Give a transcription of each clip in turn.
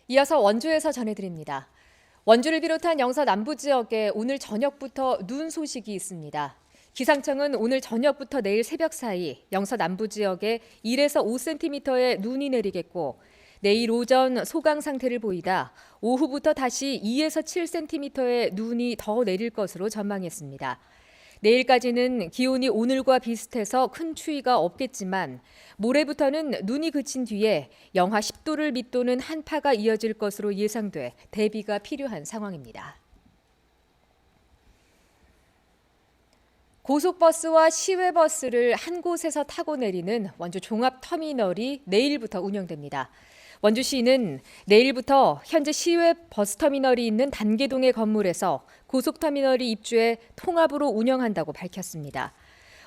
이어서 원주에서 전해드립니다. 원주를 비롯한 영서 남부 지역에 오늘 저녁부터 눈 소식이 있습니다. 기상청은 오늘 저녁부터 내일 새벽 사이 영서 남부 지역에 1에서 5cm의 눈이 내리겠고 내일 오전 소강 상태를 보이다 오후부터 다시 2에서 7cm의 눈이 더 내릴 것으로 전망했습니다. 내일까지는 기온이 오늘과 비슷해서 큰 추위가 없겠지만 모레부터는 눈이 그친 뒤에 영하 10도를 밑도는 한파가 이어질 것으로 예상돼 대비가 필요한 상황입니다. 고속버스와 시외버스를 한 곳에서 타고 내리는 원주 종합터미널이 내일부터 운영됩니다. 원주시는 내일부터 현재 시외 버스터미널이 있는 단계동의 건물에서 고속터미널이 입주해 통합으로 운영한다고 밝혔습니다.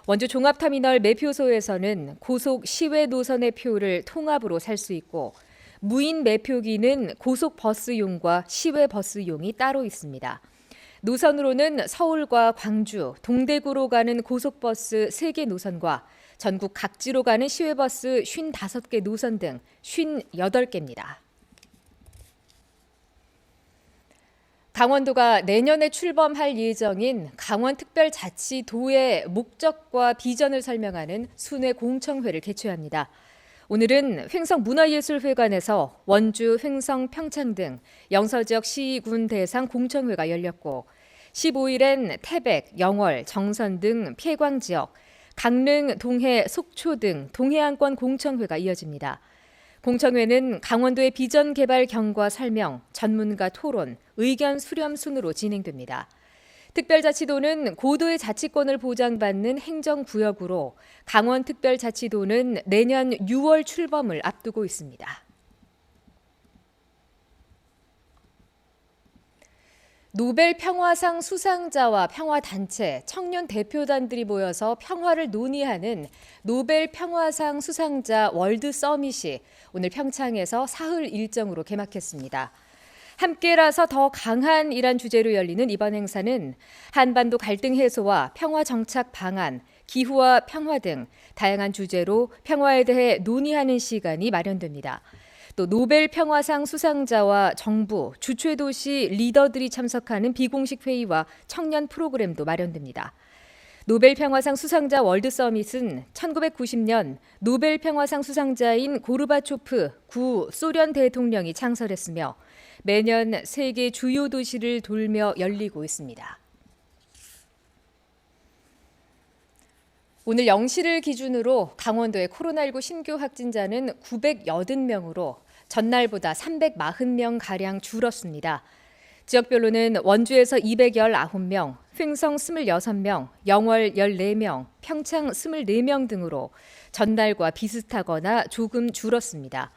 원주 종합터미널 매표소에서는 고속 시외 노선의 표를 통합으로 살 수 있고 무인 매표기는 고속버스용과 시외버스용이 따로 있습니다. 노선으로는 서울과 광주, 동대구로 가는 고속버스 3개 노선과 전국 각지로 가는 시외버스 55개 노선 등 58개입니다. 강원도가 내년에 출범할 예정인 강원특별자치도의 목적과 비전을 설명하는 순회 공청회를 개최합니다. 오늘은 횡성문화예술회관에서 원주, 횡성, 평창 등 영서 지역 시군 대상 공청회가 열렸고 15일엔 태백, 영월, 정선 등 폐광 지역, 강릉, 동해, 속초 등 동해안권 공청회가 이어집니다. 공청회는 강원도의 비전 개발 경과 설명, 전문가 토론, 의견 수렴 순으로 진행됩니다. 특별자치도는 고도의 자치권을 보장받는 행정구역으로 강원특별자치도는 내년 6월 출범을 앞두고 있습니다. 노벨 평화상 수상자와 평화단체, 청년 대표단들이 모여서 평화를 논의하는 노벨 평화상 수상자 월드 서밋이 오늘 평창에서 사흘 일정으로 개막했습니다. 함께라서 더 강한이란 주제로 열리는 이번 행사는 한반도 갈등 해소와 평화 정착 방안, 기후와 평화 등 다양한 주제로 평화에 대해 논의하는 시간이 마련됩니다. 또 노벨 평화상 수상자와 정부, 주최도시 리더들이 참석하는 비공식 회의와 청년 프로그램도 마련됩니다. 노벨 평화상 수상자 월드 서밋은 1990년 노벨 평화상 수상자인 고르바초프 구 소련 대통령이 창설했으며 매년 세계 주요 도시를 돌며 열리고 있습니다. 오늘 0시를 기준으로 강원도의 코로나19 신규 확진자는 980명으로 전날보다 340명가량 줄었습니다. 지역별로는 원주에서 219명, 횡성 26명, 영월 14명, 평창 24명 등으로 전날과 비슷하거나 조금 줄었습니다.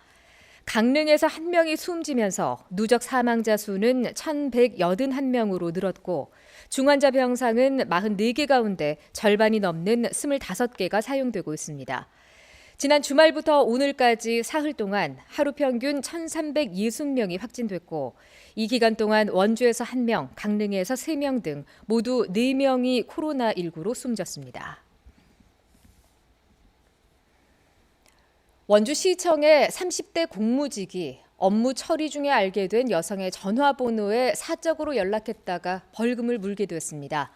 강릉에서 1명이 숨지면서 누적 사망자 수는 1,181명으로 늘었고 중환자 병상은 44개 가운데 절반이 넘는 25개가 사용되고 있습니다. 지난 주말부터 오늘까지 사흘 동안 하루 평균 1,360명이 확진됐고 이 기간 동안 원주에서 1명, 강릉에서 3명 등 모두 4명이 코로나19로 숨졌습니다. 원주시청의 30대 공무직이 업무 처리 중에 알게 된 여성의 전화번호에 사적으로 연락했다가 벌금을 물게 되었습니다.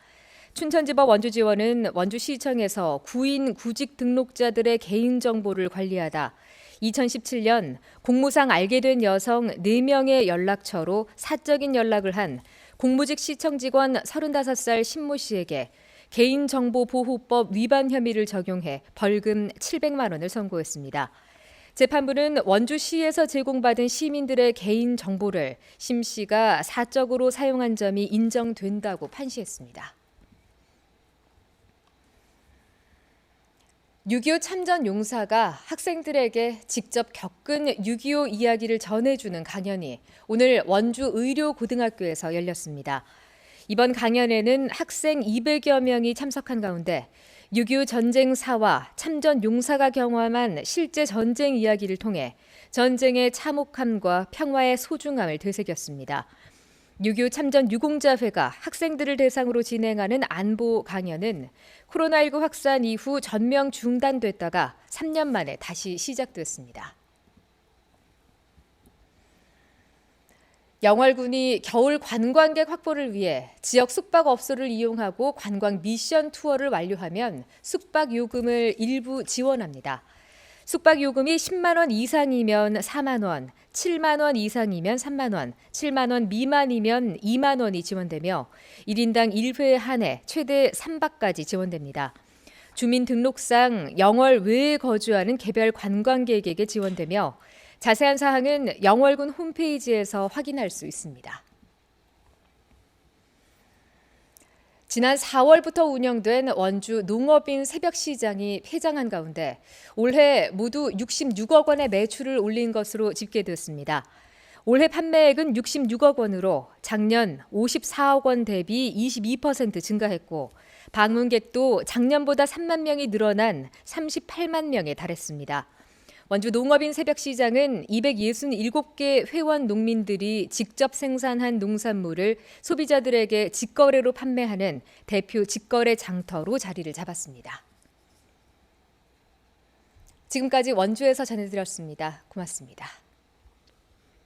춘천지법 원주지원은 원주시청에서 구인 구직 등록자들의 개인정보를 관리하다 2017년 공무상 알게 된 여성 4명의 연락처로 사적인 연락을 한 공무직 시청 직원 35살 신모 씨에게 개인정보보호법 위반 혐의를 적용해 벌금 700만 원을 선고했습니다. 재판부는 원주시에서 제공받은 시민들의 개인정보를 심 씨가 사적으로 사용한 점이 인정된다고 판시했습니다. 6.25 참전 용사가 학생들에게 직접 겪은 6.25 이야기를 전해주는 강연이 오늘 원주 의료고등학교에서 열렸습니다. 이번 강연에는 학생 200여 명이 참석한 가운데 6.25 전쟁사와 참전 용사가 경험한 실제 전쟁 이야기를 통해 전쟁의 참혹함과 평화의 소중함을 되새겼습니다. 유교 참전 유공자회가 학생들을 대상으로 진행하는 안보 강연은 코로나19 확산 이후 전면 중단됐다가 3년 만에 다시 시작됐습니다. 영월군이 겨울 관광객 확보를 위해 지역 숙박업소를 이용하고 관광 미션 투어를 완료하면 숙박 요금을 일부 지원합니다. 숙박 요금이 10만 원 이상이면 4만 원, 7만 원 이상이면 3만 원, 7만 원 미만이면 2만 원이 지원되며 1인당 1회 한해 최대 3박까지 지원됩니다. 주민등록상 영월 외에 거주하는 개별 관광객에게 지원되며 자세한 사항은 영월군 홈페이지에서 확인할 수 있습니다. 지난 4월부터 운영된 원주 농업인 새벽시장이 폐장한 가운데 올해 모두 66억 원의 매출을 올린 것으로 집계됐습니다. 올해 판매액은 66억 원으로 작년 54억 원 대비 22% 증가했고 방문객도 작년보다 3만 명이 늘어난 38만 명에 달했습니다. 원주 농업인 새벽시장은 267개 회원 농민들이 직접 생산한 농산물을 소비자들에게 직거래로 판매하는 대표 직거래 장터로 자리를 잡았습니다. 지금까지 원주에서 전해드렸습니다. 고맙습니다.